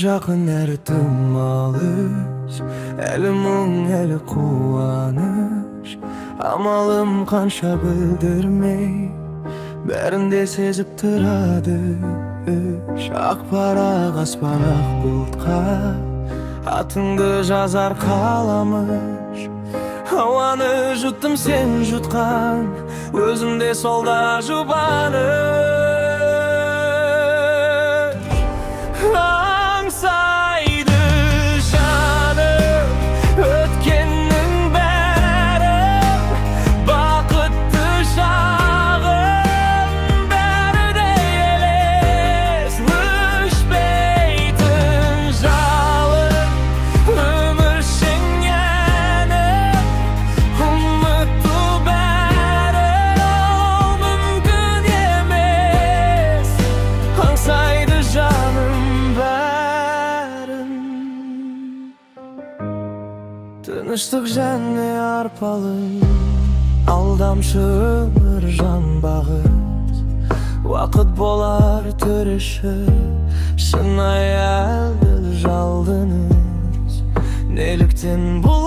жақын әрі тым алыс, әлі мұң, әлі қуаныш. Амалым қанша білдірмей, бәрінде сезіп тұрады үш. Ақ парақ аспан ақ бұлтқа атыңды жазар қаламыш. Ауаны жұттым сен жұтқан, өзімде солда жұбаныш. Аңсайды жаным өткеннің бәрі, бақытты шағым бәрі де елес. Өшпейтін жалын өміршің әнім, ұмыту бәрі ол мүмкін емес. Аңсайды жаным тыныштық және арпалым, алдамшы өмір жан бағыт. Уақыт болар төреші, шынайы әлді жалдыңыз. Неліктен бұл